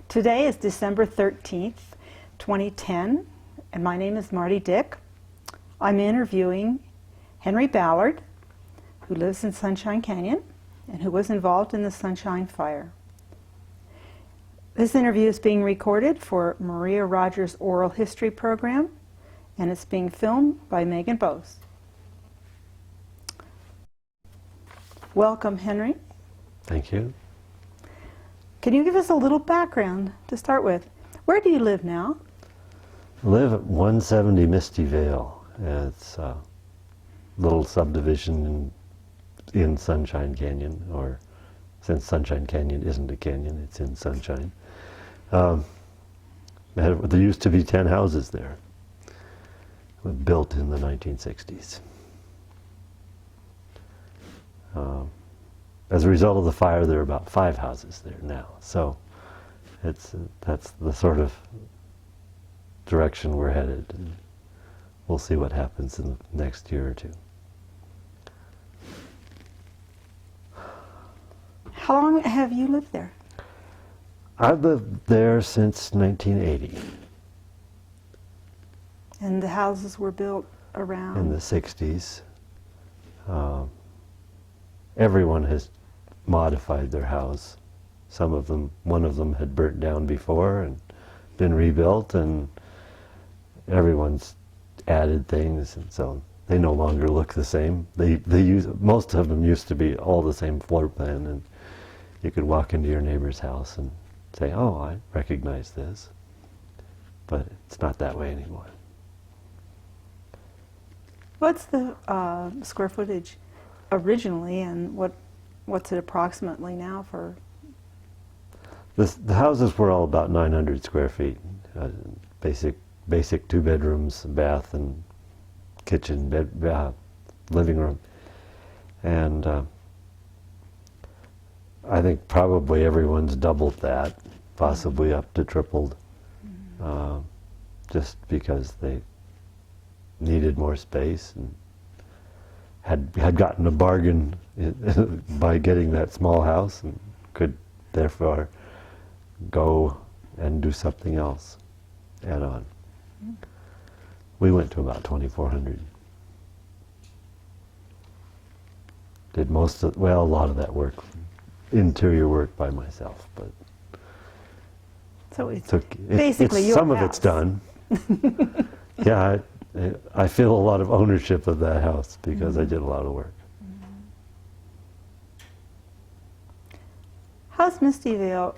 Today is December 13th, 2010, and my name is Marty Dick. I'm interviewing Henry Ballard, who lives in Sunshine Canyon and who was involved in the Sunshine Fire. This interview is being recorded for Maria Rogers' oral history program, and it's being filmed by Megan Bose. Welcome, Henry. Thank you. Can you give us a little background to start with? Where do you live now? I live at 170 Misty Veil. It's a little subdivision in Sunshine Canyon, or since Sunshine Canyon isn't a canyon, it's in Sunshine. There used to be 10 houses there. It was built in the 1960s. As a result of the fire, there are about 5 houses there now. So that's the sort of direction we're headed. And we'll see what happens in the next year or two. How long have you lived there? I've lived there since 1980. And the houses were built around? In the 60s. Everyone has modified their house. Some of them, one of them had burnt down before and been rebuilt, and everyone's added things, and so they no longer look the same. Most of them used to be all the same floor plan, and you could walk into your neighbor's house and say, oh, I recognize this. But it's not that way anymore. What's the square footage originally, and what's it approximately now for? The houses were all about 900 square feet. Basic 2 bedrooms, bath, and kitchen, living room. And I think probably everyone's doubled that, possibly up to tripled, just because they needed more space and had gotten a bargain by getting that small house, and could therefore go and do something else, add on. We went to about 2,400. Did a lot of that work, interior work, by myself, but so it's basically your some house. of it's done. Yeah, I feel a lot of ownership of that house because I did a lot of work. How's Misty Veil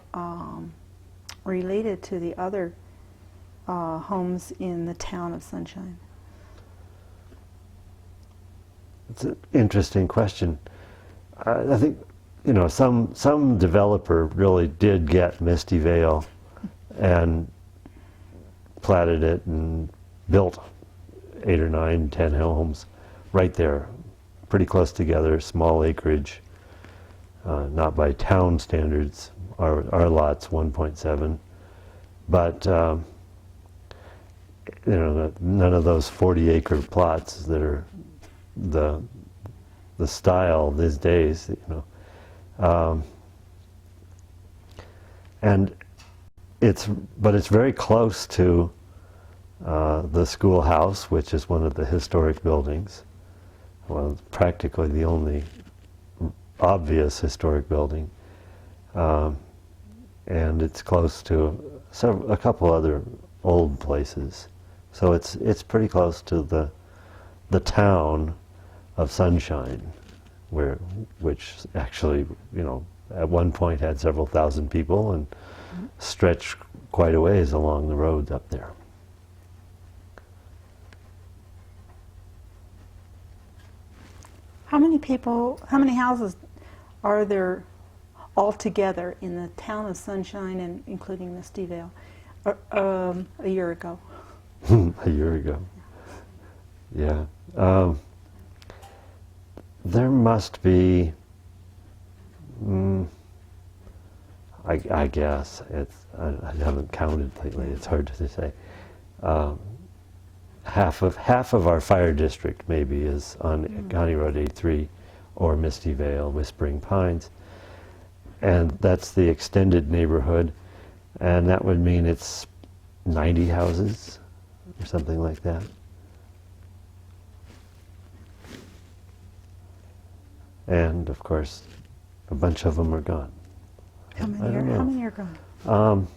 related to the other homes in the town of Sunshine? It's an interesting question. I think, some developer really did get Misty Veil and platted it and built 8 or 9, 10 homes right there, pretty close together, small acreage, not by town standards. Our lot's 1.7, but none of those 40-acre plots that are the style these days, and it's very close to the schoolhouse, which is one of the historic buildings. Well, it's practically the only obvious historic building, and it's close to a couple other old places. So it's pretty close to the town of Sunshine, which actually, at one point had several thousand people and stretched quite a ways along the roads up there. How many houses are there altogether in the town of Sunshine, and including Misty Veil, a year ago? A year ago. Yeah. There must be, I guess, I haven't counted lately, it's hard to say. Half of our fire district maybe is on County Road 83 or Misty Veil, Whispering Pines, and that's the extended neighborhood. And that would mean it's 90 houses or something like that. And of course, a bunch of them are gone. How I many don't are, know. how many are gone?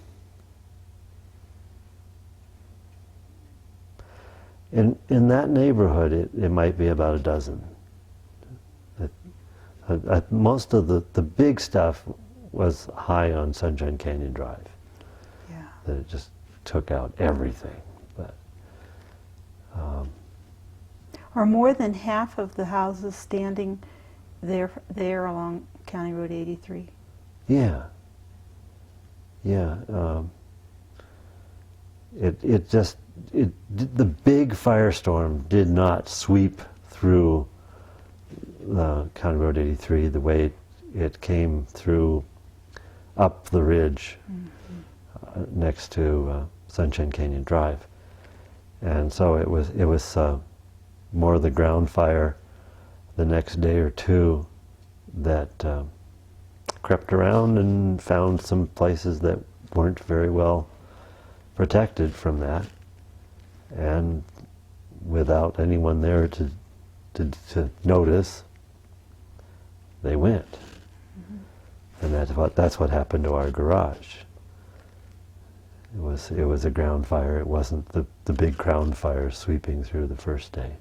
In that neighborhood, it might be about a dozen. Most of the big stuff was high on Sunshine Canyon Drive. Yeah. That it just took out everything. But Are more than half of the houses standing there along County Road 83? yeah, the big firestorm did not sweep through County Road 83 the way it came through up the ridge next to Sunshine Canyon Drive, and so it was more the ground fire the next day or two that crept around and found some places that weren't very well protected from that, and without anyone there to notice, they went. And that's what happened to our garage. It was a ground fire. It wasn't the big ground fire sweeping through the first day.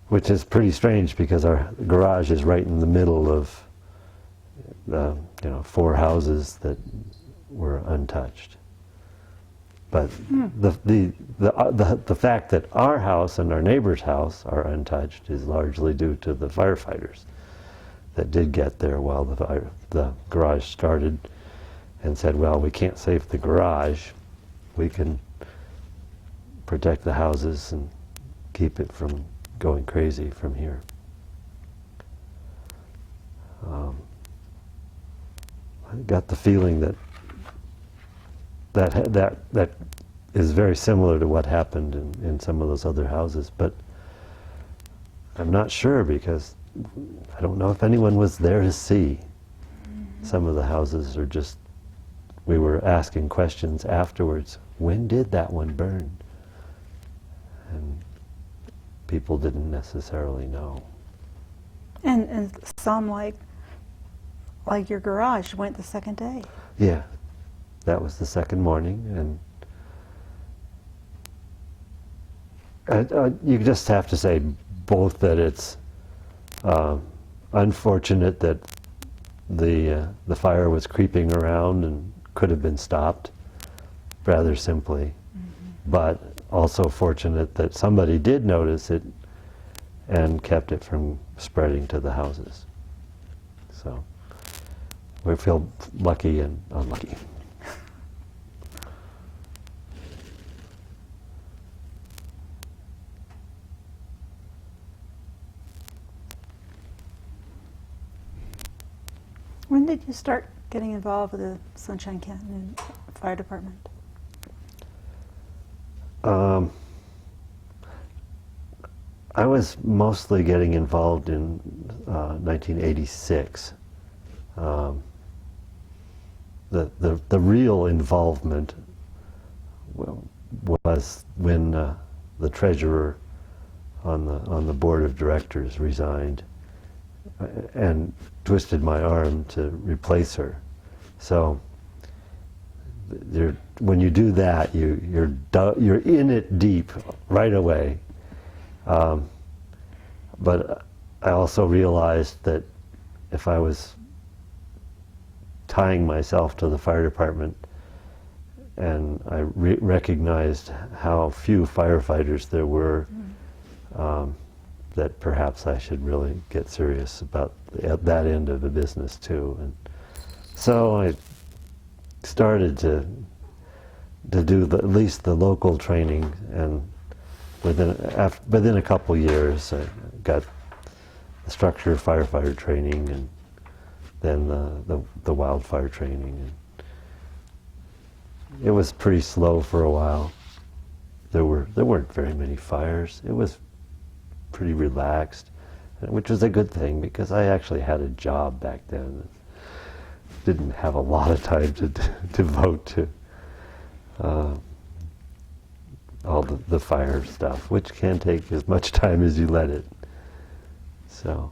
Which is pretty strange because our garage is right in the middle of 4 houses that were untouched. But the fact that our house and our neighbor's house are untouched is largely due to the firefighters that did get there while the garage started and said, well, we can't save the garage, we can protect the houses and keep it from going crazy from here. I got the feeling that is very similar to what happened in some of those other houses, but I'm not sure because I don't know if anyone was there to see. Some of the houses are just, we were asking questions afterwards, when did that one burn? And people didn't necessarily know. And some like your garage went the second day. Yeah, that was the second morning, and you just have to say both that it's unfortunate that the fire was creeping around and could have been stopped rather simply, but also fortunate that somebody did notice it and kept it from spreading to the houses. So we feel lucky and unlucky. When did you start getting involved with the Sunshine Canyon Fire Department? I was mostly getting involved in 1986. The real involvement was when the treasurer on the board of directors resigned and twisted my arm to replace her. So when you do that, you're in it deep right away. But I also realized that if I was tying myself to the fire department, and I recognized how few firefighters there were, that perhaps I should really get serious about that end of the business too. And so I started to do at least the local training, and within a couple years I got the structure firefighter training, and then the wildfire training. And it was pretty slow for a while. There weren't very many fires. It was pretty relaxed, which was a good thing because I actually had a job back then. didn't have a lot of time to devote to all the fire stuff, which can take as much time as you let it. So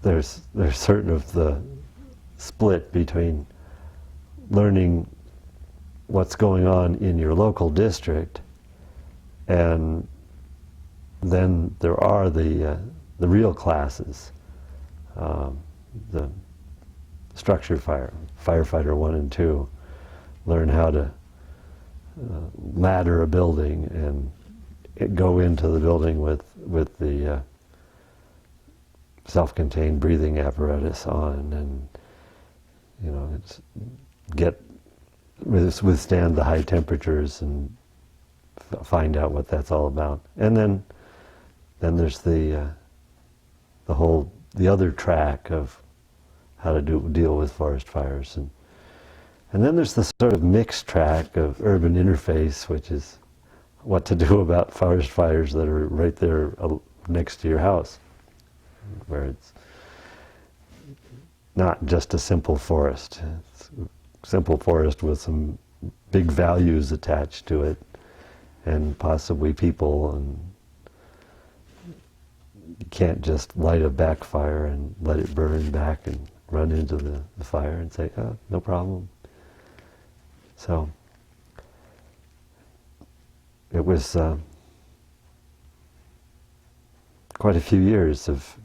there's certain of the split between learning what's going on in your local district, and then there are the real classes, the structured fire, firefighter 1 and 2, learn how to ladder a building and go into the building with the self-contained breathing apparatus on, and withstand the high temperatures and find out what that's all about. And then there's the other track of how to deal with forest fires, and then there's the sort of mixed track of urban interface, which is what to do about forest fires that are right there next to your house, where it's not just a simple forest. It's a simple forest with some big values attached to it, and possibly people, and you can't just light a backfire and let it burn back and run into the fire and say, oh, no problem. So it was quite a few years of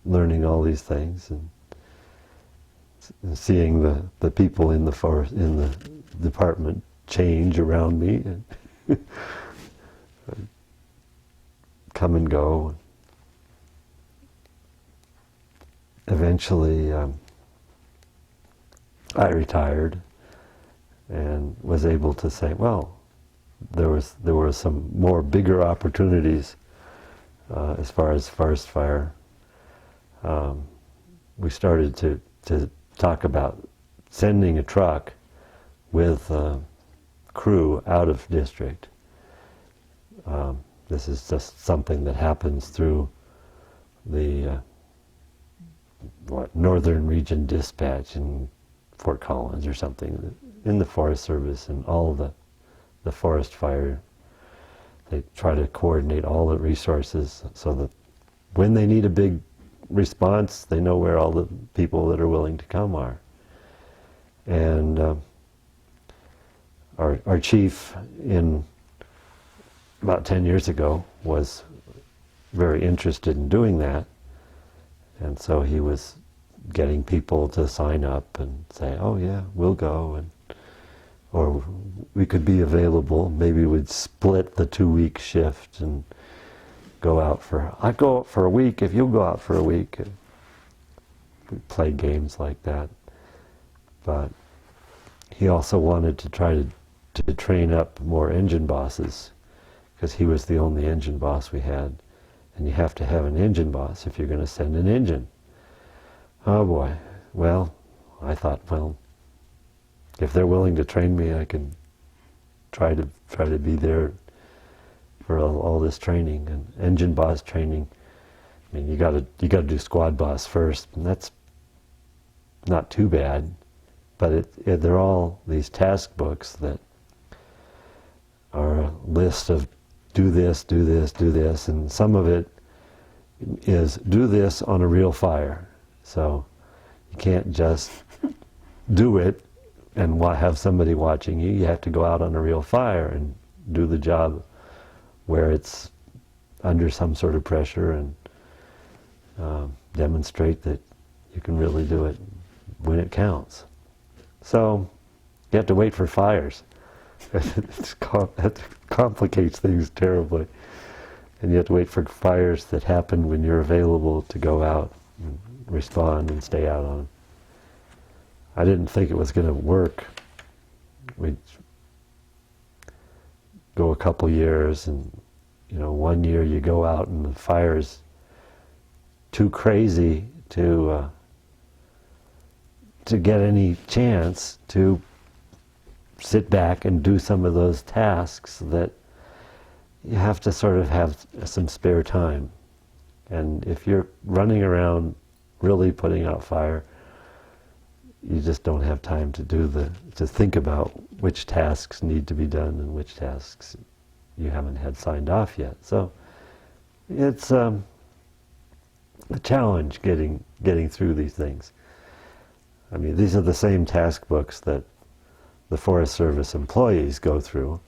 learning all these things and seeing the people in the forest, in the department, change around me and come and go. Eventually, I retired and was able to say, well, there were some more bigger opportunities as far as forest fire. We started to talk about sending a truck with crew out of district. This is just something that happens through the Northern Region Dispatch in Fort Collins or something, in the Forest Service, and all the forest fire. They try to coordinate all the resources so that when they need a big response, they know where all the people that are willing to come are. And our chief, in about 10 years ago, was very interested in doing that. And so he was getting people to sign up and say, oh yeah, we'll go, or we could be available. Maybe we'd split the 2-week shift and go out I'd go out for a week if you'll go out for a week. And we played games like that. But he also wanted to try to train up more engine bosses, because he was the only engine boss we had. And you have to have an engine boss if you're going to send an engine. Oh boy. Well, I thought, well, if they're willing to train me, I can try to be there for all this training and engine boss training. I mean, you got to do squad boss first, and that's not too bad. But they're all these task books that are a list of do this, do this, do this, and some of it is do this on a real fire. So you can't just do it and have somebody watching you. You have to go out on a real fire and do the job where it's under some sort of pressure, and demonstrate that you can really do it when it counts. So you have to wait for fires. That complicates things terribly. And you have to wait for fires that happen when you're available to go out and respond and stay out on them. I didn't think it was going to work. We'd go a couple years, and 1 year you go out and the fire's too crazy to get any chance to sit back and do some of those tasks that you have to sort of have some spare time. And if you're running around really putting out fire, you just don't have time to to think about which tasks need to be done and which tasks you haven't had signed off yet. So it's a challenge getting through these things. I mean, these are the same task books that the Forest Service employees go through,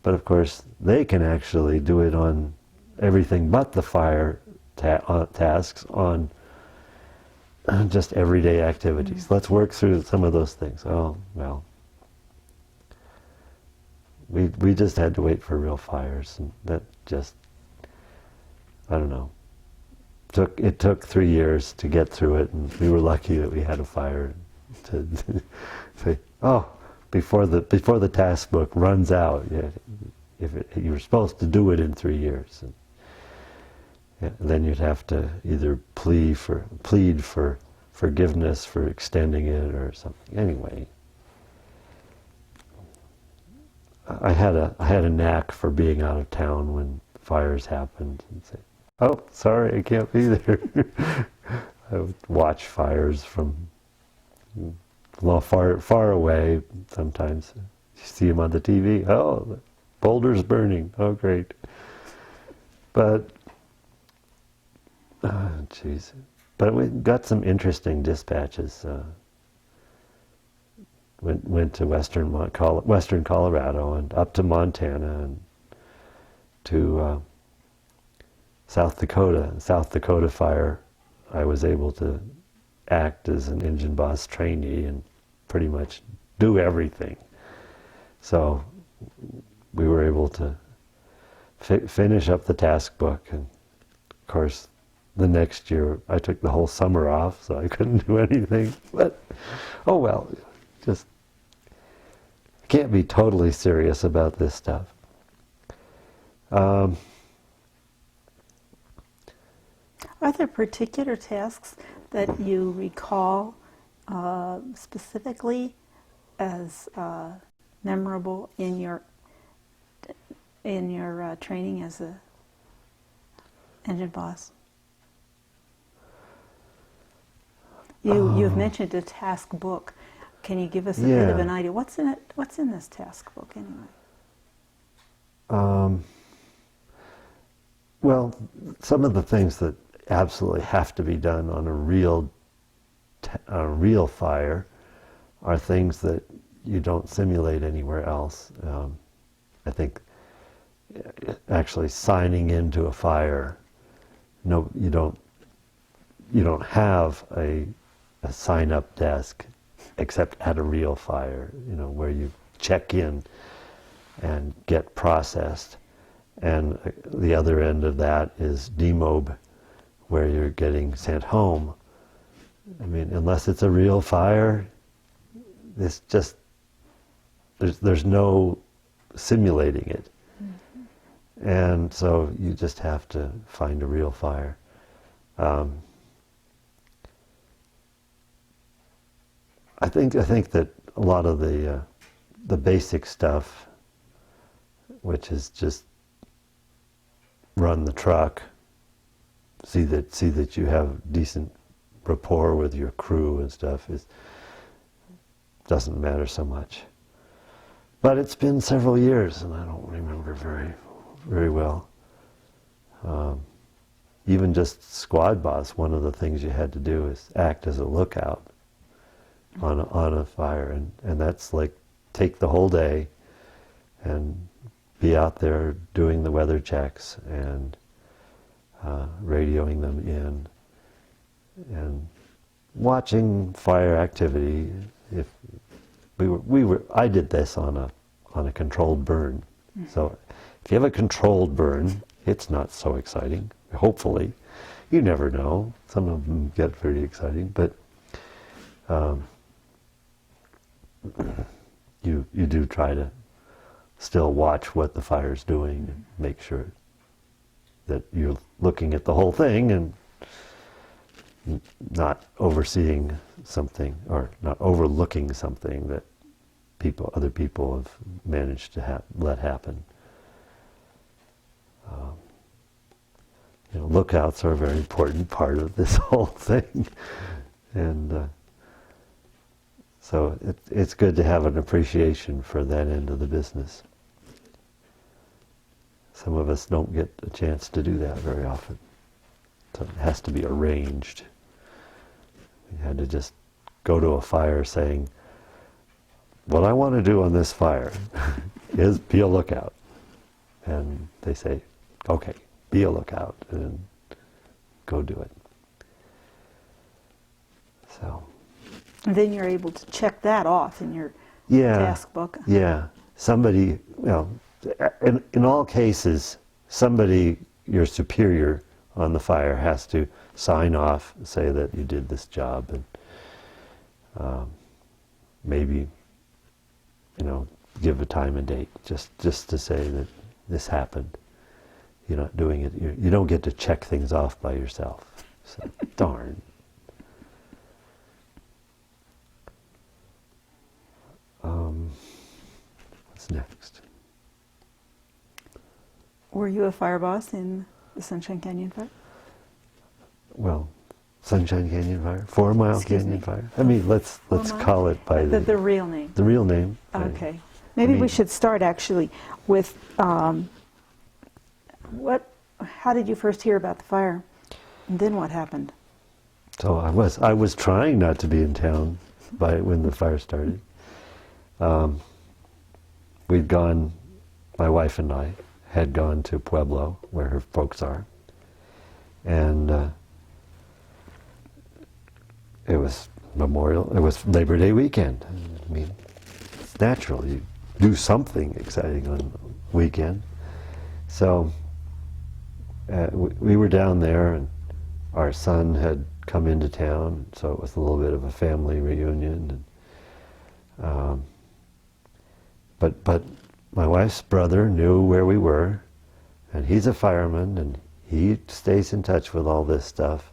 but of course they can actually do it on everything but the fire tasks, on just everyday activities. Mm-hmm. Let's work through some of those things. Oh, well, we just had to wait for real fires, and that just, I don't know, it took 3 years to get through it, and we were lucky that we had a fire to say, oh, before the task book runs out, you were supposed to do it in 3 years. And then you'd have to either plead for forgiveness for extending it or something. Anyway, I had a knack for being out of town when fires happened and say, oh, sorry, I can't be there. I would watch fires from far away. Sometimes you see them on the TV. Oh, Boulder's burning. Oh, great. But jeez. But we got some interesting dispatches. Went to Western Colorado and up to Montana and to South Dakota. South Dakota fire, I was able to act as an engine boss trainee and pretty much do everything. So we were able to finish up the task book, and of course the next year I took the whole summer off, so I couldn't do anything. But oh well, just can't be totally serious about this stuff. Are there particular tasks that you recall specifically as memorable in your training as a engine boss? You've mentioned a task book. Can you give us a bit of an idea? What's in it? What's in this task book anyway? Well, some of the things that absolutely have to be done on a real fire are things that you don't simulate anywhere else. I think actually signing into a fire, no, you don't have a sign-up desk except at a real fire, where you check in and get processed. And the other end of that is demob, where you're getting sent home. I mean, unless it's a real fire, there's no simulating it. Mm-hmm. And so you just have to find a real fire. I think that a lot of the basic stuff, which is just run the truck, see that you have decent rapport with your crew and stuff, doesn't matter so much. But it's been several years, and I don't remember very, very well. Even just squad boss, one of the things you had to do is act as a lookout on a fire, and that's like take the whole day and be out there doing the weather checks and radioing them in and watching fire activity. If I did this on a controlled burn. Mm-hmm. So if you have a controlled burn, it's not so exciting. Hopefully, you never know. Some of them get very exciting, but you do try to still watch what the fire's doing and make sure that you're looking at the whole thing and not overseeing something or not overlooking something that other people have managed to let happen. lookouts are a very important part of this whole thing. And so it's good to have an appreciation for that end of the business. Some of us don't get a chance to do that very often. So it has to be arranged. We had to just go to a fire saying, what I want to do on this fire is be a lookout. And they say, okay, be a lookout, and go do it. So. And then you're able to check that off in your task book. Yeah. Somebody, in all cases, somebody, your superior on the fire, has to sign off, say that you did this job, and maybe, give a time and date, just to say that this happened. You're not doing it. You don't get to check things off by yourself. So, darn. What's next? Were you a fire boss in the Sunshine Canyon fire? Well, Sunshine Canyon Fire, Fourmile Canyon Fire. I mean, let's call it by the real name. The real name. Okay. Maybe we should start actually with how did you first hear about the fire, and then what happened? So I was trying not to be in town when the fire started. We'd gone, my wife and I had gone to Pueblo, where her folks are, and it was Labor Day weekend. I mean, it's natural, you do something exciting on the weekend. So we were down there, and our son had come into town, so it was a little bit of a family reunion. And, but my wife's brother knew where we were, and he's a fireman, and he stays in touch with all this stuff.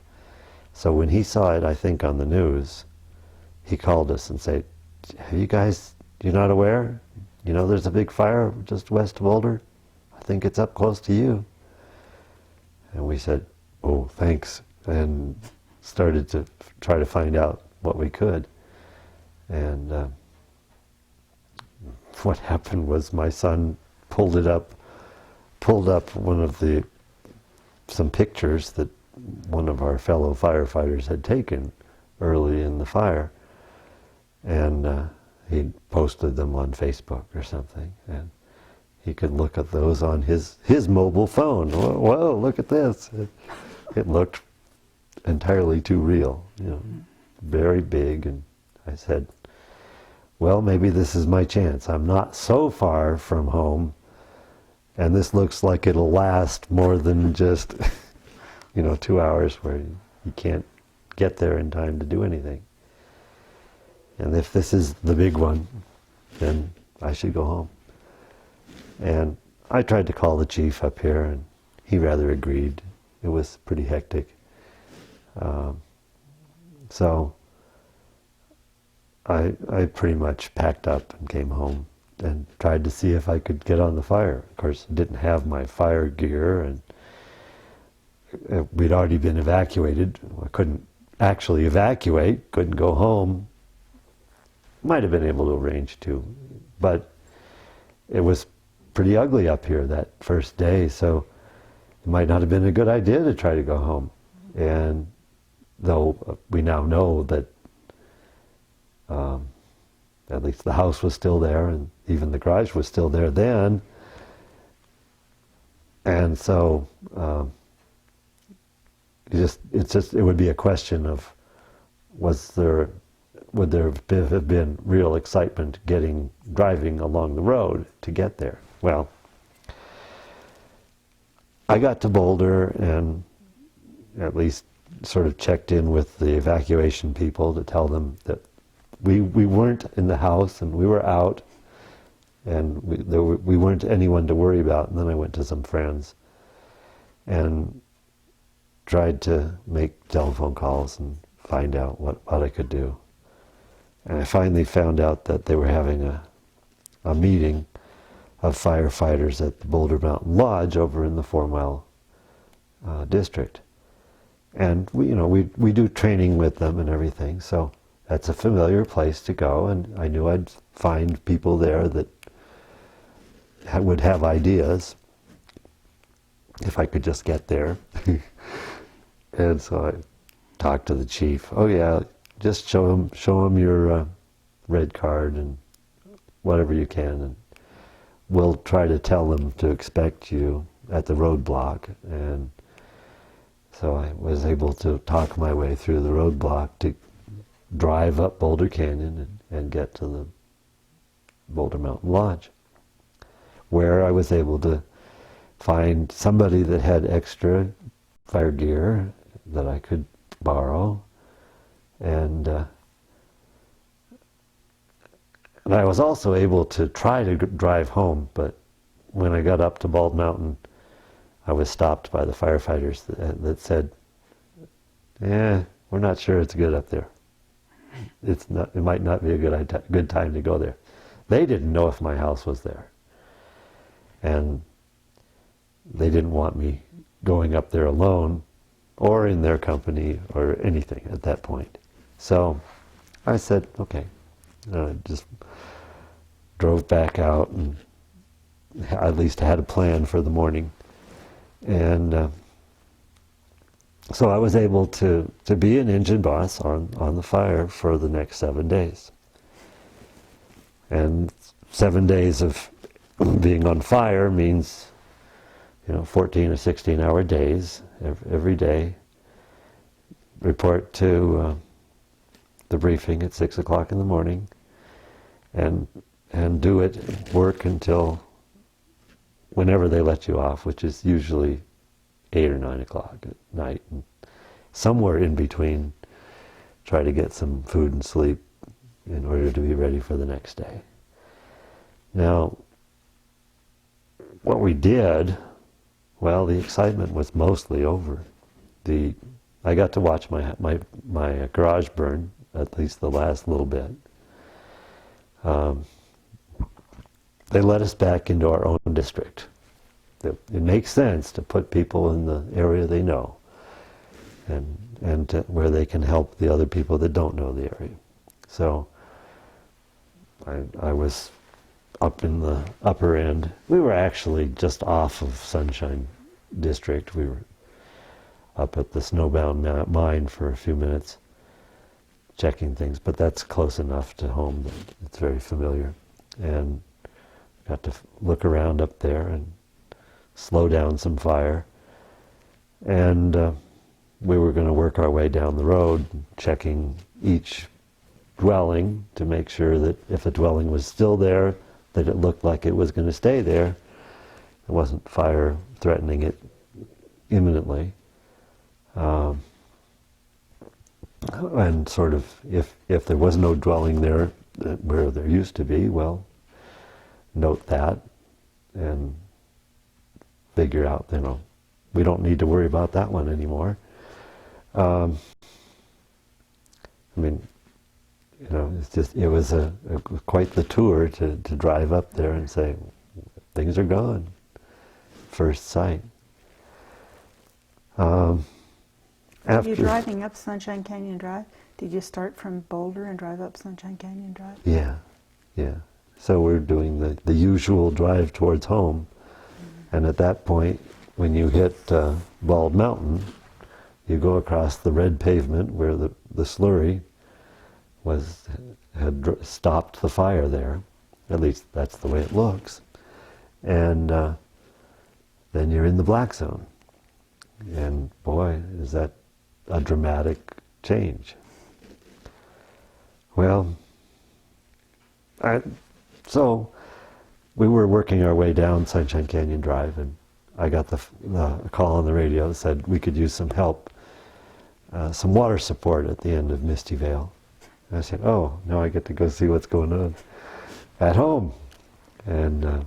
So when he saw it, I think, on the news, he called us and said, "Have you guys, you're not aware? There's a big fire just west of Boulder. I think it's up close to you." And we said, "Oh, thanks," and started to try to find out what we could. And what happened was my son pulled up some pictures that one of our fellow firefighters had taken early in the fire, and he posted them on Facebook or something, and he could look at those on his mobile phone. Whoa, look at this. It looked entirely too real, very big. And I said, well, maybe this is my chance. I'm not so far from home, and this looks like it'll last more than just 2 hours where you can't get there in time to do anything. And if this is the big one, then I should go home. And I tried to call the chief up here, and he rather agreed. It was pretty hectic. So I pretty much packed up and came home and tried to see if I could get on the fire. Of course, I didn't have my fire gear, and we'd already been evacuated. I couldn't actually evacuate, couldn't go home. Might have been able to arrange to, but it was pretty ugly up here that first day, so it might not have been a good idea to try to go home. And though we now know that at least the house was still there, and even the garage was still there then, and so it would be a question of would there have been real excitement driving along the road to get there? Well, I got to Boulder and at least sort of checked in with the evacuation people to tell them that we weren't in the house and we were out, and we weren't anyone to worry about. And then I went to some friends and tried to make telephone calls and find out what I could do. And I finally found out that they were having a meeting of firefighters at the Boulder Mountain Lodge over in the 4 Mile district. And we do training with them and everything, so that's a familiar place to go, and I knew I'd find people there that would have ideas if I could just get there. And so I talked to the chief. Oh yeah, just show him your red card and whatever you can, and we'll try to tell them to expect you at the roadblock. And so I was able to talk my way through the roadblock to drive up Boulder Canyon and get to the Boulder Mountain Lodge, where I was able to find somebody that had extra fire gear that I could borrow, and I was also able to try to drive home, but when I got up to Bald Mountain, I was stopped by the firefighters that said, "Yeah, we're not sure it's good up there. It might not be a good time to go there." They didn't know if my house was there, and they didn't want me going up there alone or in their company or anything at that point. So I said, okay. I just drove back out and at least had a plan for the morning. And so I was able to be an engine boss on the fire for the next 7 days. And 7 days of being on fire means 14 or 16-hour days every day. Report to the briefing at 6 o'clock in the morning, and do it, work until whenever they let you off, which is usually 8 or 9 o'clock at night. And somewhere in between, try to get some food and sleep in order to be ready for the next day. Now, what we did, well, the excitement was mostly over. I got to watch my garage burn, at least the last little bit. They let us back into our own district. It makes sense to put people in the area they know, and where they can help the other people that don't know the area. So I was up in the upper end. We were actually just off of Sunshine District. We were up at the Snowbound Mine for a few minutes, checking things, but that's close enough to home that it's very familiar. And got to look around up there and slow down some fire. And we were going to work our way down the road, checking each dwelling to make sure that if a dwelling was still there, that it looked like it was going to stay there. It wasn't fire threatening it imminently. And sort of, if there was no dwelling there where there used to be, well, note that and figure out, we don't need to worry about that one anymore. It was quite the tour to drive up there and say, things are gone, first sight. You're driving up Sunshine Canyon Drive? Did you start from Boulder and drive up Sunshine Canyon Drive? Yeah. So we're doing the usual drive towards home. Mm-hmm. And at that point, when you hit Bald Mountain, you go across the red pavement where the slurry had stopped the fire there. At least that's the way it looks. And then you're in the black zone. And boy, is that a dramatic change. Well, so we were working our way down Sunshine Canyon Drive, and I got the call on the radio that said we could use some help, some water support at the end of Misty Veil. And I said, oh, now I get to go see what's going on at home. And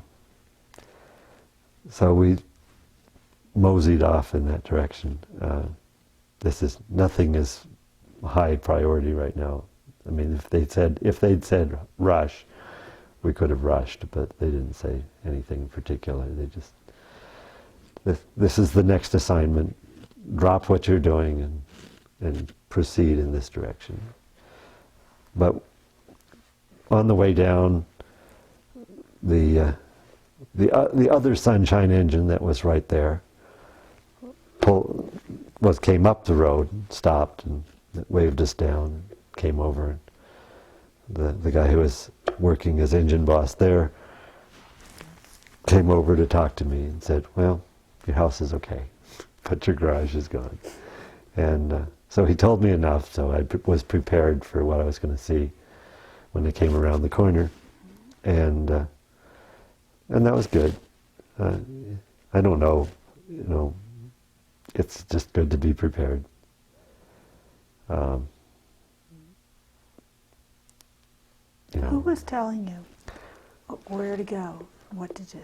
so we moseyed off in that direction. Nothing is high priority right now. I mean, if they'd said rush, we could have rushed, but they didn't say anything in particular. They just, this is the next assignment. drop what you're doing and proceed in this direction. But on the way down, the other Sunshine engine that was right there came up the road, stopped, and waved us down, and came over. And the guy who was working as engine boss there came over to talk to me and said, "Well, your house is okay, but your garage is gone." And so he told me enough, so I was prepared for what I was going to see when they came around the corner, and that was good. I don't know, it's just good to be prepared. Who was telling you where to go, what to do?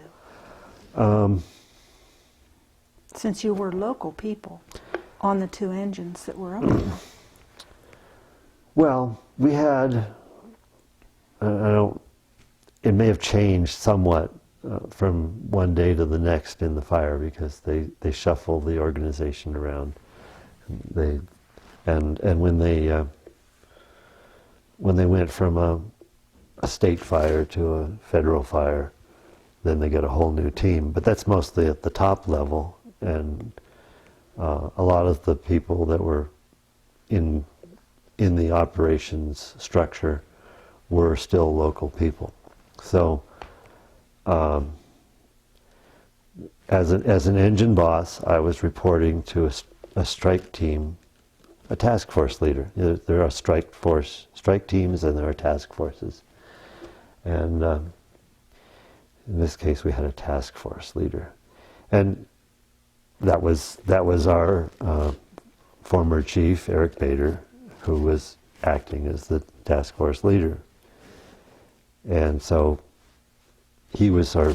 Since you were local people on the two engines that were up there. Well, we had, it may have changed somewhat from one day to the next in the fire, because they shuffle the organization around. And when they went from a state fire to a federal fire, then they get a whole new team. But that's mostly at the top level, and a lot of the people that were in the operations structure were still local people. So as an engine boss, I was reporting to a strike team, a task force leader. There are strike teams, and there are task forces. And in this case, we had a task force leader, and that was our former chief, Eric Bader, who was acting as the task force leader. And so he was our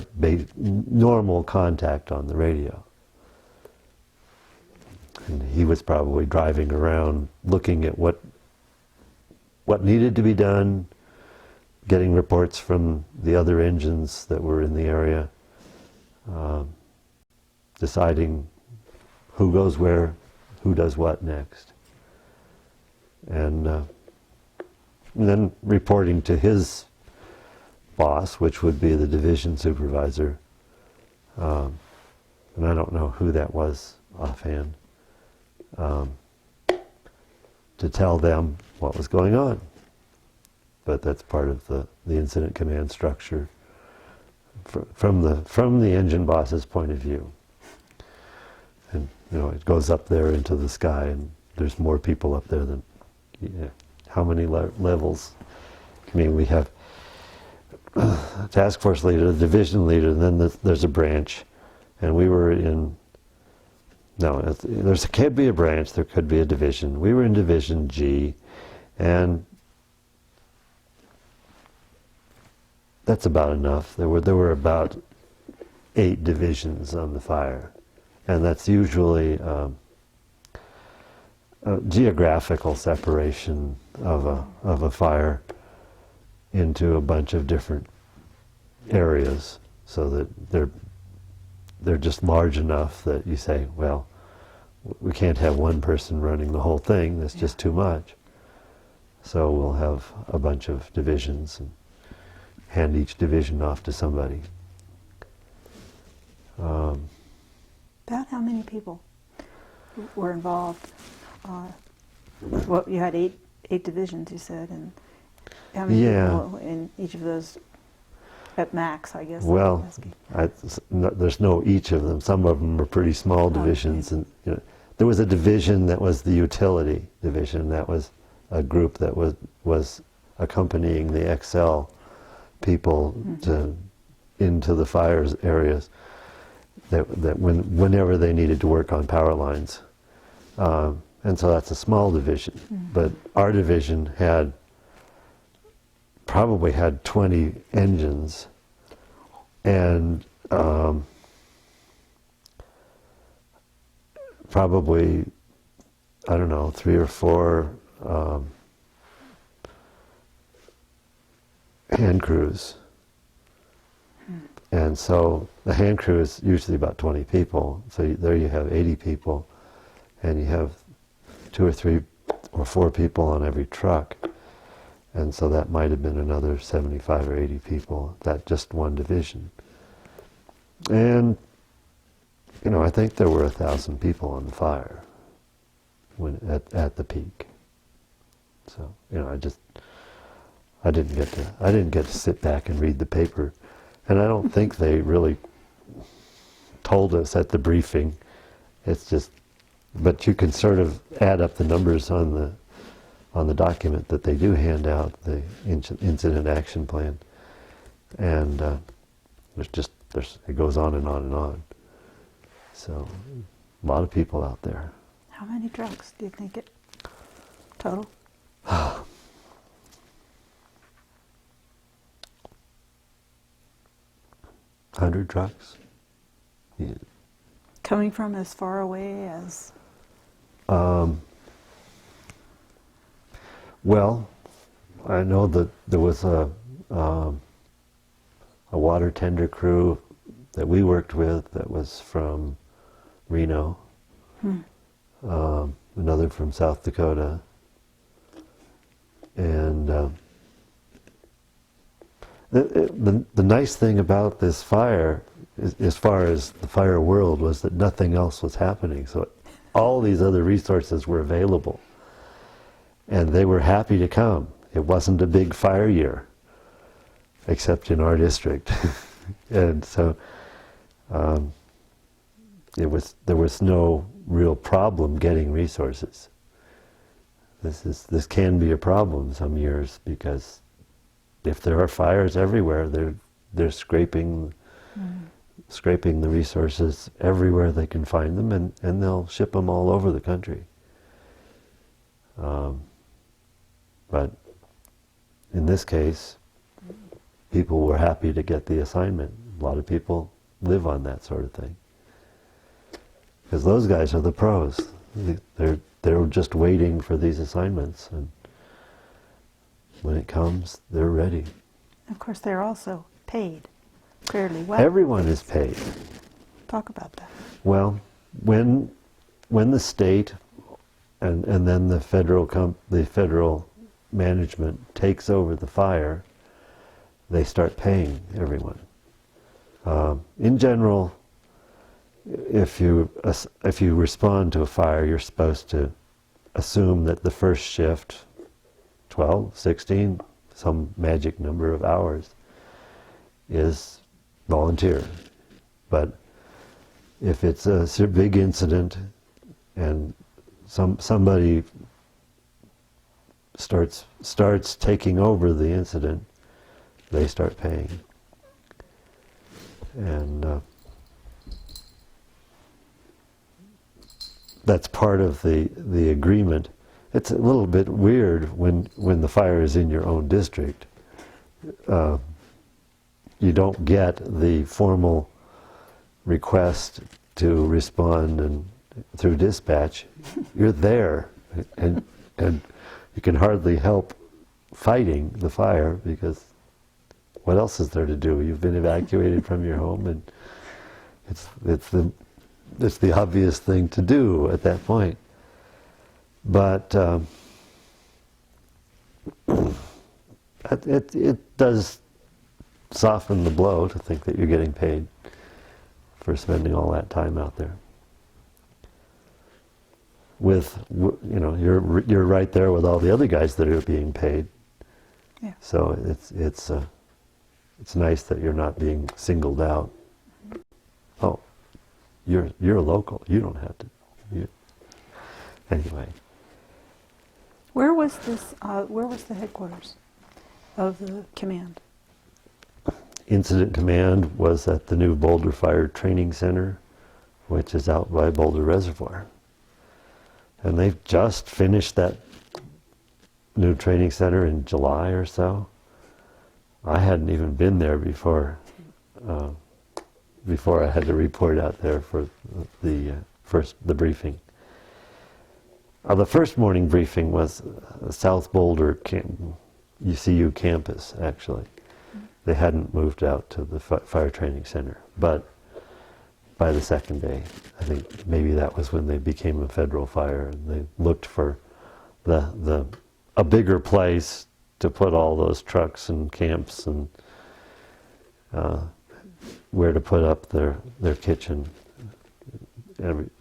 normal contact on the radio. And he was probably driving around looking at what needed to be done, getting reports from the other engines that were in the area, deciding who goes where, who does what next. And then reporting to his boss, which would be the division supervisor. And I don't know who that was offhand, to tell them what was going on. But that's part of the incident command structure from the engine boss's point of view. And it goes up there into the sky, and there's more people up there than how many levels. I mean, we have a task force leader, a division leader, and then there's a branch. And we were in, there could be a branch, there could be a division. We were in Division G, and that's about enough. There were about 8 divisions on the fire, and that's usually a geographical separation of a fire into a bunch of different areas, so that they're just large enough that you say, well, we can't have one person running the whole thing. That's just too much. So we'll have a bunch of divisions and hand each division off to somebody. About how many people were involved? Well, you had eight divisions, you said, and how many people in each of those at max, I guess? Well, there's no each of them. Some of them were pretty small divisions, and there was a division that was the utility division. That was a group that was accompanying the XL people into the fires areas. That whenever they needed to work on power lines, and so that's a small division. But our division probably had 20 engines, and probably, I don't know, 3 or 4 hand crews. And so the hand crew is usually about 20 people, so there you have 80 people, and you have 2 or 3 or 4 people on every truck, and so that might have been another 75 or 80 people, that just one division. And I think there were 1,000 people on the fire when at the peak. So I didn't get to sit back and read the paper, and I don't think they really told us at the briefing. It's just, but you can sort of add up the numbers on the document that they do hand out, the incident action plan, and it goes on and on and on. So a lot of people out there. How many trucks do you think it total? 100 trucks. Yeah. Coming from as far away as? Well, I know that there was a water tender crew that we worked with that was from Reno, another from South Dakota, and the nice thing about this fire, as far as the fire world, was that nothing else was happening. So all these other resources were available, and they were happy to come. It wasn't a big fire year, except in our district, and so there was no real problem getting resources. This can be a problem some years, because if there are fires everywhere, they're scraping the resources everywhere they can find them, and they'll ship them all over the country. But in this case, people were happy to get the assignment. A lot of people live on that sort of thing, because those guys are the pros. They're just waiting for these assignments, and when it comes, they're ready. Of course, they're also paid fairly well. Everyone is paid. Talk about that. Well, when the state and then the federal management takes over the fire, they start paying everyone. In general, if you respond to a fire, you're supposed to assume that the first shift, 12, 16, some magic number of hours, is volunteer. But if it's a big incident and somebody starts taking over the incident, they start paying. And that's part of the agreement. It's a little bit weird when the fire is in your own district. You don't get the formal request to respond and through dispatch. You're there, and you can hardly help fighting the fire, because what else is there to do? You've been evacuated from your home, and it's the obvious thing to do at that point. But it does soften the blow to think that you're getting paid for spending all that time out there. You're right there with all the other guys that are being paid. Yeah. So it's nice that you're not being singled out. Oh, you're a local. You don't have to. Anyway. Where was this? Where was the headquarters of the command? Incident Command was at the new Boulder Fire Training Center, which is out by Boulder Reservoir. And they've just finished that new training center in July or so. I hadn't even been there before I had to report out there for the briefing. The first morning briefing was South Boulder UCU campus, actually. They hadn't moved out to the fire training center, but by the second day. I think maybe that was when they became a federal fire, and they looked for a bigger place to put all those trucks and camps and where to put up their kitchen,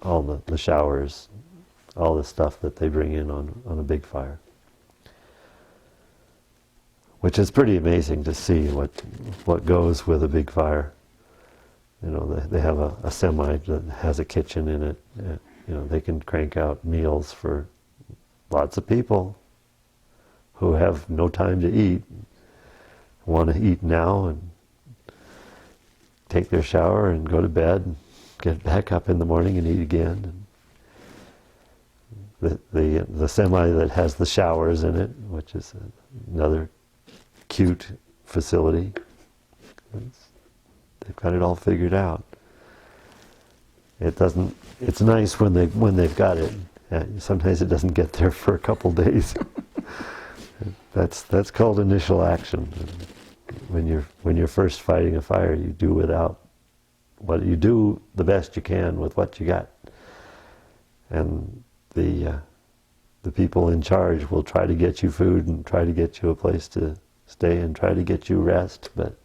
all the showers, all the stuff that they bring in on a big fire. Which is pretty amazing to see what goes with a big fire. You know, they have a semi that has a kitchen in it. You know, they can crank out meals for lots of people who have no time to eat, want to eat now and take their shower and go to bed, and get back up in the morning and eat again. And the semi that has the showers in it, which is another cute facility. They've got it all figured out. It's nice when they've got it. Sometimes it doesn't get there for a couple days. That's called initial action. When you're first fighting a fire, you do the best you can with what you got. And the people in charge will try to get you food and try to get you a place to stay and try to get you rest, but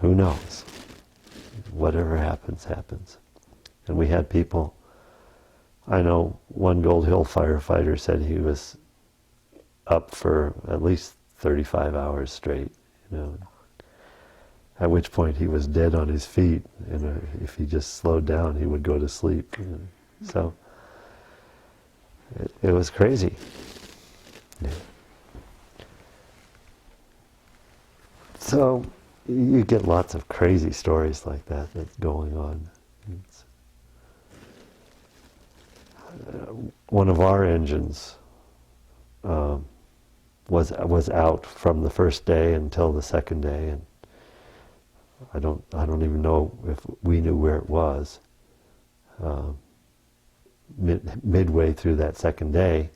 who knows? Whatever happens, happens. And we had people, I know one Gold Hill firefighter said he was up for at least 35 hours straight, you know, at which point he was dead on his feet, and if he just slowed down, he would go to sleep. You know. So it was crazy. Yeah. So you get lots of crazy stories like that's going on. One of our engines was out from the first day until the second day, and I don't even know if we knew where it was. Midway through that second day,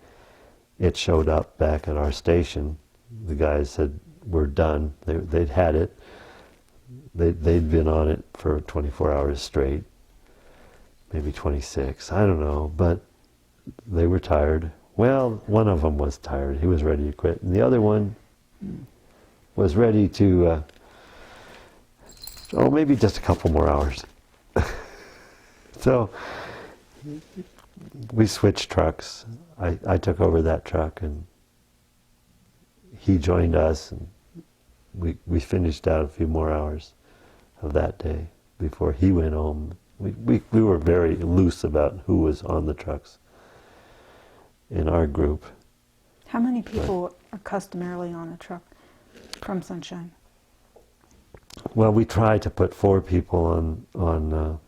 it showed up back at our station. The guys said, "We're done." They'd had it. They'd been on it for 24 hours straight, maybe 26, I don't know, but they were tired. Well, one of them was tired. He was ready to quit. And the other one was ready to, maybe just a couple more hours. So we switched trucks. I took over that truck, and he joined us, and we finished out a few more hours of that day before he went home. We were very loose about who was on the trucks in our group. How many people are customarily on a truck from Sunshine? Well, we try to put 4 people on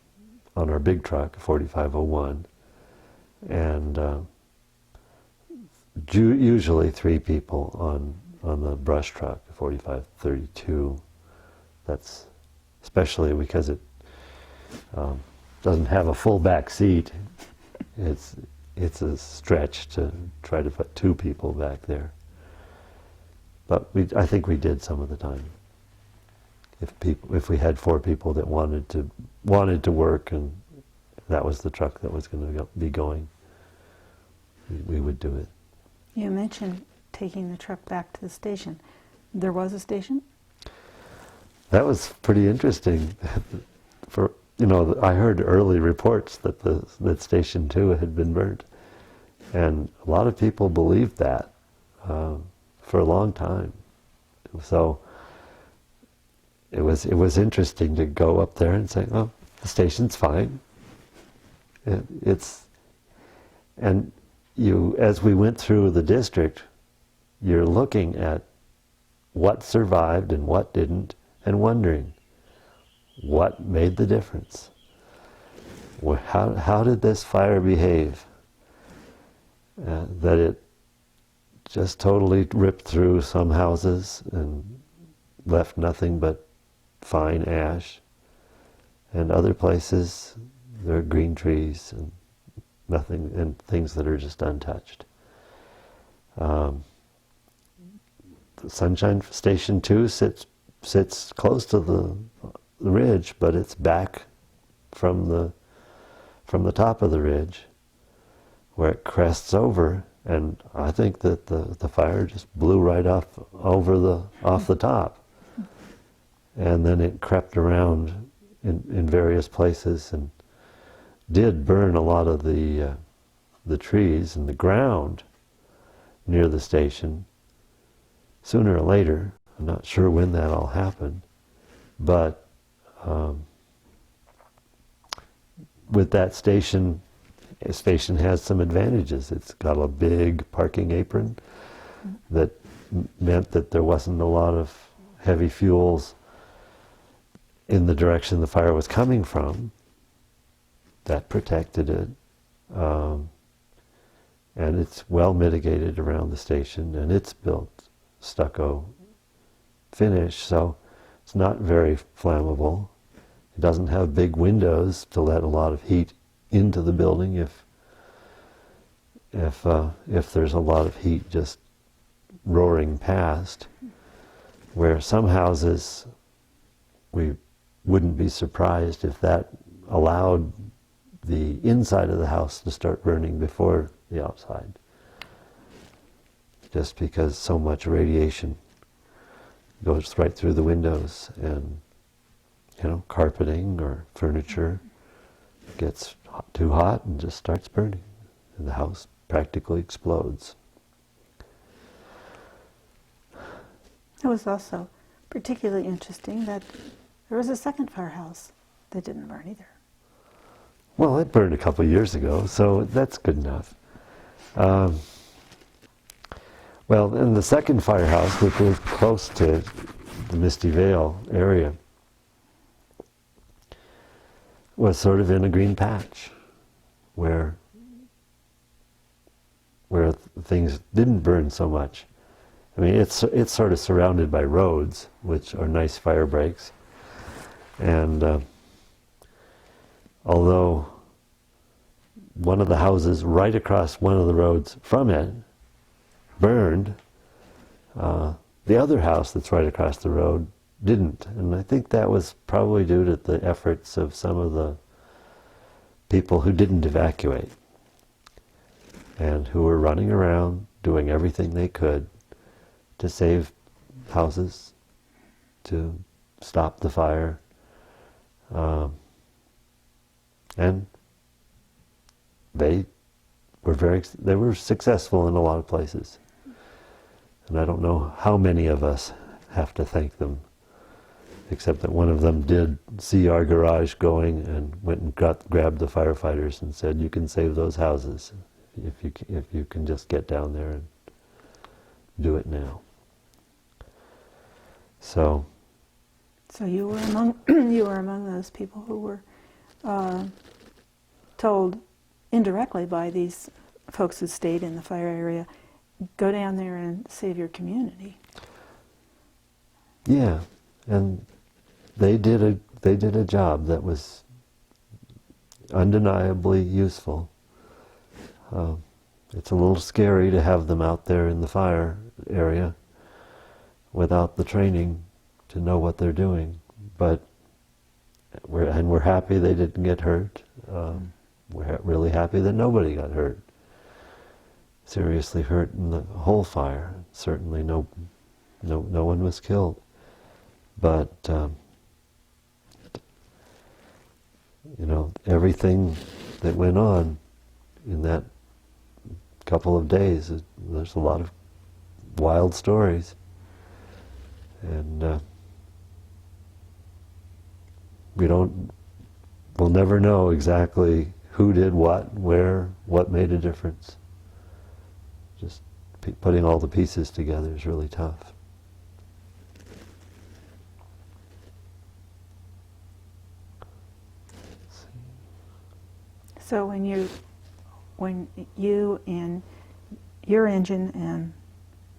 our big truck, 4501, and usually 3 people on the brush truck, 4532. That's especially because it doesn't have a full back seat. It's a stretch to try to put 2 people back there. But I think we did some of the time. If we had 4 people that wanted to work, and that was the truck that was going to be going, we would do it. You mentioned taking the truck back to the station. There was a station? That was pretty interesting. I heard early reports that Station 2 had been burnt, and a lot of people believed that for a long time. So it was interesting to go up there and say, "Oh, the station's fine." As we went through the district, you're looking at what survived and what didn't, and wondering, what made the difference? How did this fire behave? That it just totally ripped through some houses and left nothing but fine ash, and other places there are green trees and nothing, and things that are just untouched. The Sunshine Station 2 sits close to the ridge, but it's back from the top of the ridge, where it crests over, and I think that the fire just blew right off the top, and then it crept around in various places and did burn a lot of the trees and the ground near the station. Sooner or later, I'm not sure when that all happened, but with that station has some advantages. It's got a big parking apron that meant that there wasn't a lot of heavy fuels in the direction the fire was coming from. That protected it. And it's well mitigated around the station, and it's built stucco finish, so it's not very flammable. It doesn't have big windows to let a lot of heat into the building if there's a lot of heat just roaring past. Where some houses, we wouldn't be surprised if that allowed the inside of the house to start burning before the outside, just because so much radiation goes right through the windows, and carpeting or furniture gets too hot and just starts burning, and the house practically explodes. It was also particularly interesting that there was a second firehouse that didn't burn either. Well, it burned a couple of years ago, so that's good enough. Well, in the second firehouse, which was close to the Misty Veil area, was sort of in a green patch where things didn't burn so much. I mean, it's sort of surrounded by roads, which are nice fire breaks, and although one of the houses right across one of the roads from it burned, the other house that's right across the road didn't. And I think that was probably due to the efforts of some of the people who didn't evacuate and who were running around doing everything they could to save houses, to stop the fire. And they were successful in a lot of places. And I don't know how many of us have to thank them, except that one of them did see our garage going and went and grabbed the firefighters and said, "You can save those houses if you can just get down there and do it now." So you were among those people who were told indirectly by these folks who stayed in the fire area, go down there and save your community. Yeah, and they did a job that was undeniably useful. It's a little scary to have them out there in the fire area without the training to know what they're doing, but we're happy they didn't get hurt. We're really happy that nobody got hurt, seriously hurt in the whole fire. Certainly no one was killed. But everything that went on in that couple of days, there's a lot of wild stories, and we'll never know exactly who did what, where, what made a difference. Just putting all the pieces together is really tough. So when you and your engine and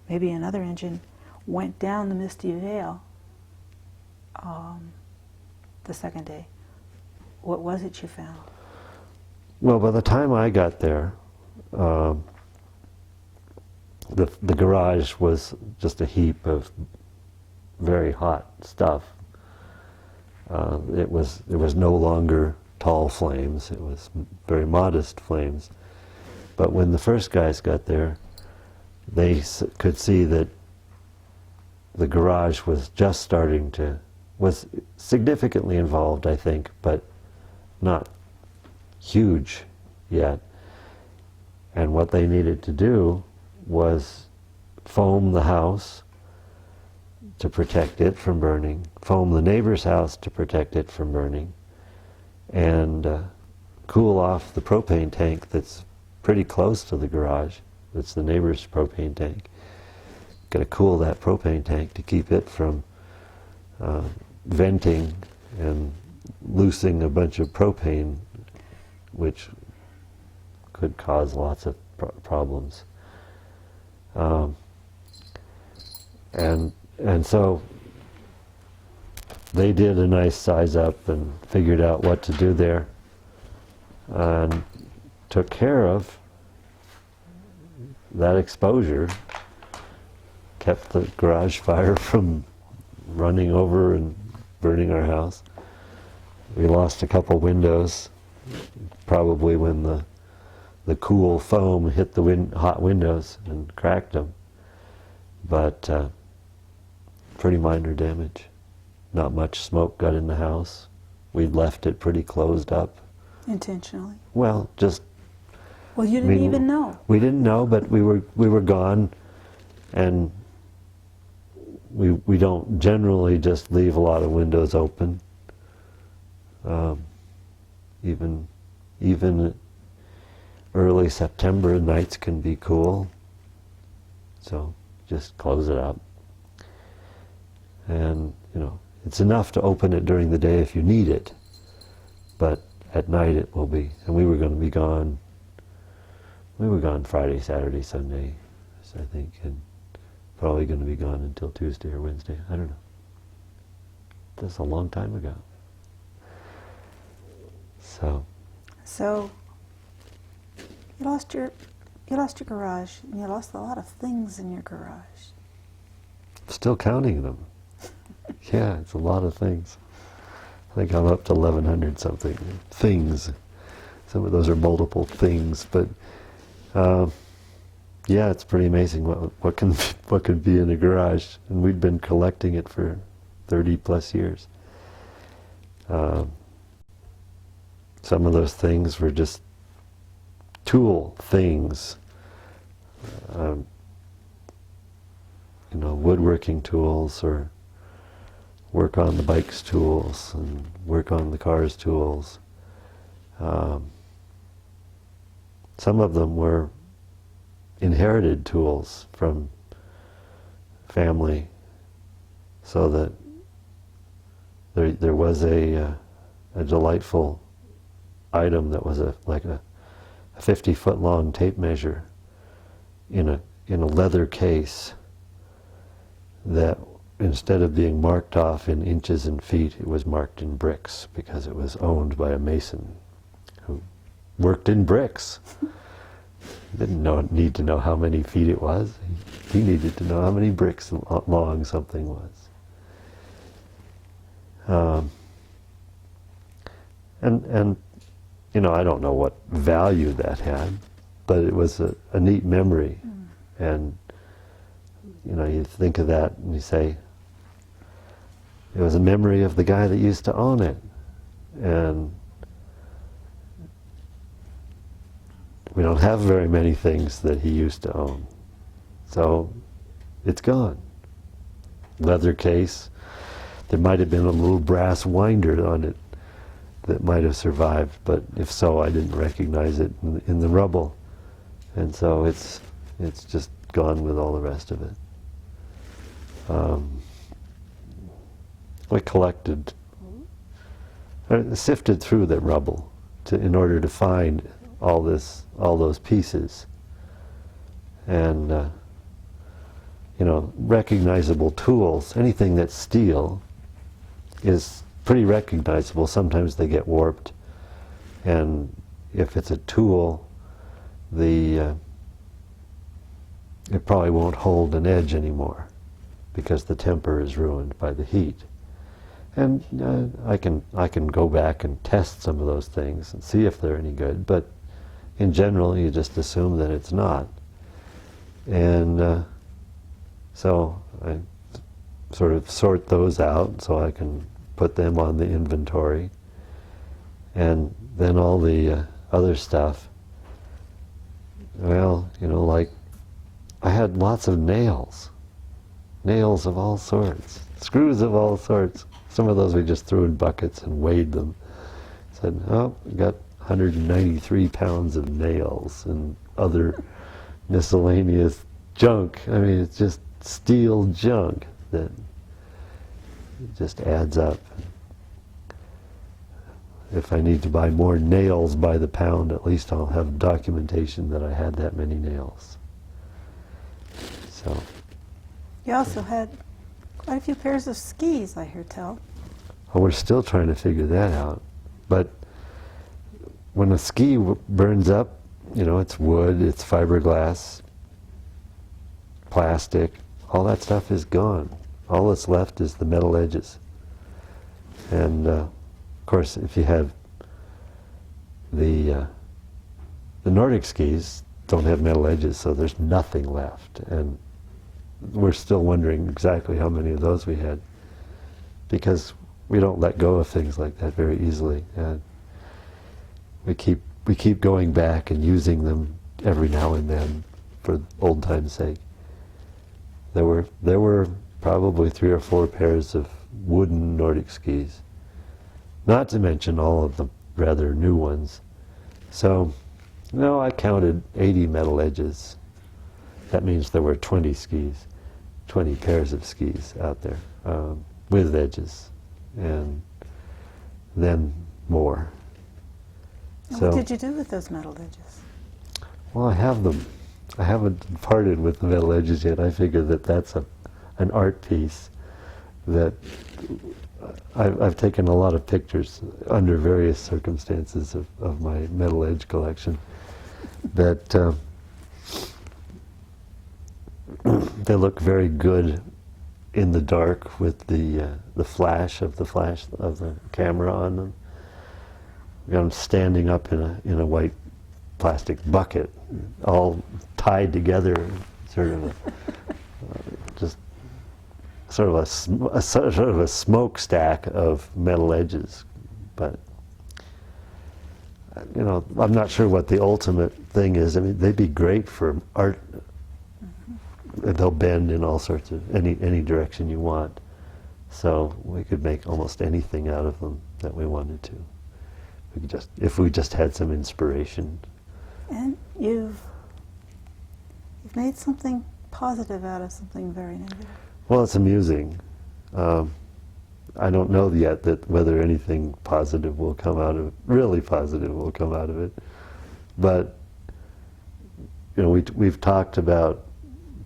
maybe another engine went down the Misty Veil the second day, what was it you found? Well, by the time I got there, the garage was just a heap of very hot stuff. It was no longer tall flames. It was very modest flames. But when the first guys got there, they could see that the garage was just starting to, was significantly involved, I think, but not huge yet. And what they needed to do was foam the house to protect it from burning, foam the neighbor's house to protect it from burning, and cool off the propane tank that's pretty close to the garage. It's the neighbor's propane tank. Got to cool that propane tank to keep it from venting and loosing a bunch of propane, which could cause lots of problems. And so they did a nice size up and figured out what to do there, and took care of that exposure, kept the garage fire from running over and burning our house. We lost a couple windows, probably when the cool foam hit the hot windows and cracked them, but pretty minor damage. Not much smoke got in the house. We'd left it pretty closed up. Intentionally? Well, just... Well, you didn't even know. We didn't know, but we were gone, and we don't generally just leave a lot of windows open. Even early September, nights can be cool, so just close it up. And it's enough to open it during the day if you need it, but at night it will be. And we were going to be gone. We were gone Friday, Saturday, Sunday, I think, and probably going to be gone until Tuesday or Wednesday. I don't know. That's a long time ago. So you lost your garage, and you lost a lot of things in your garage. Still counting them. Yeah, it's a lot of things. I think I'm up to 1,100 something things. Some of those are multiple things, but yeah, it's pretty amazing what can be in a garage, and we'd been collecting it for 30 plus years. Some of those things were just tool things, woodworking tools, or work on the bike's tools and work on the car's tools. Some of them were inherited tools from family, so that there was a delightful item that was like a 50-foot long tape measure in a leather case, that instead of being marked off in inches and feet, it was marked in bricks, because it was owned by a mason who worked in bricks. Didn't need to know how many feet it was. He needed to know how many bricks long something was. And I don't know what value that had, but it was a neat memory. And you think of that and you say, it was a memory of the guy that used to own it. And we don't have very many things that he used to own. So it's gone. Leather case. There might have been a little brass winder on it that might have survived, but if so, I didn't recognize it in the rubble. And so it's just gone with all the rest of it. We sifted through the rubble in order to find all those pieces, and recognizable tools. Anything that's steel is pretty recognizable. Sometimes they get warped, and if it's a tool, it probably won't hold an edge anymore, because the temper is ruined by the heat. And I can go back and test some of those things and see if they're any good, but in general you just assume that it's not. And so I sort of sort those out so I can put them on the inventory. And then all the other stuff, well, you know, like I had lots of nails of all sorts, screws of all sorts. Some of those we just threw in buckets and weighed them. Said, oh, we got 193 pounds of nails and other miscellaneous junk. I mean, it's just steel junk that just adds up. If I need to buy more nails by the pound, at least I'll have documentation that I had that many nails. So. You also had quite a few pairs of skis, I hear tell. Well, we're still trying to figure that out. But when a ski burns up, you know, it's wood, it's fiberglass, plastic, all that stuff is gone. All that's left is the metal edges. And of course, if you have the Nordic skis don't have metal edges, so there's nothing left. And we're still wondering exactly how many of those we had, because we don't let go of things like that very easily. And we keep going back and using them every now and then for old time's sake. There were probably 3 or 4 pairs of wooden Nordic skis, not to mention all of the rather new ones. So, no, I counted 80 metal edges. That means there were 20 skis, 20 pairs of skis out there with edges, and then more. And what did you do with those metal edges? Well, I have them. I haven't parted with the metal edges yet. I figure that that's an art piece that I've taken a lot of pictures under various circumstances of my metal edge collection that they look very good in the dark with the flash of the camera on them. I'm standing up in a white plastic bucket, all tied together, sort of a smokestack of metal edges. But you know, I'm not sure what the ultimate thing is. I mean, they'd be great for art. Mm-hmm. They'll bend in all sorts of any direction you want. So we could make almost anything out of them that we wanted to. If we just had some inspiration. And you've made something positive out of something very negative. Well, it's amusing. I don't know yet whether anything positive will come out of it, really positive will come out of it. But you know, we've talked about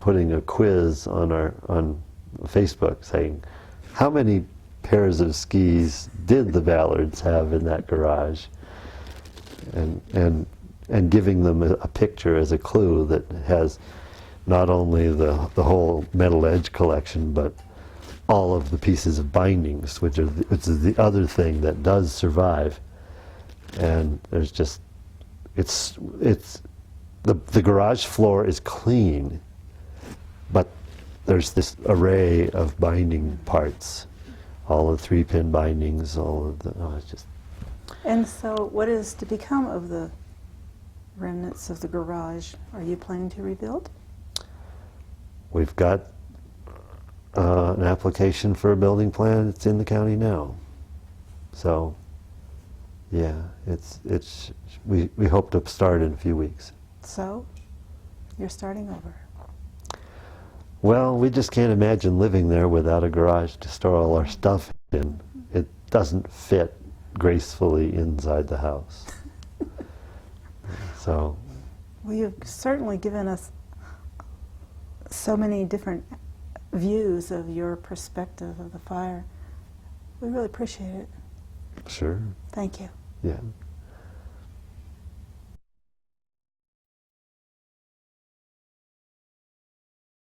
putting a quiz on Facebook saying, how many pairs of skis did the Ballards have in that garage? And giving them a picture as a clue that has not only the whole metal edge collection, but all of the pieces of bindings, which is the other thing that does survive. And there's just, the garage floor is clean, but there's this array of binding parts, all the 3-pin bindings, all of the, it's just. And so what is to become of the remnants of the garage? Are you planning to rebuild? We've got an application for a building plan. It's in the county now. So, yeah, we hope to start in a few weeks. So, you're starting over. Well, we just can't imagine living there without a garage to store all our stuff in. It doesn't fit gracefully inside the house. So. Well, you've certainly given us so many different views of your perspective of the fire. We really appreciate it. Sure. Thank you. Yeah.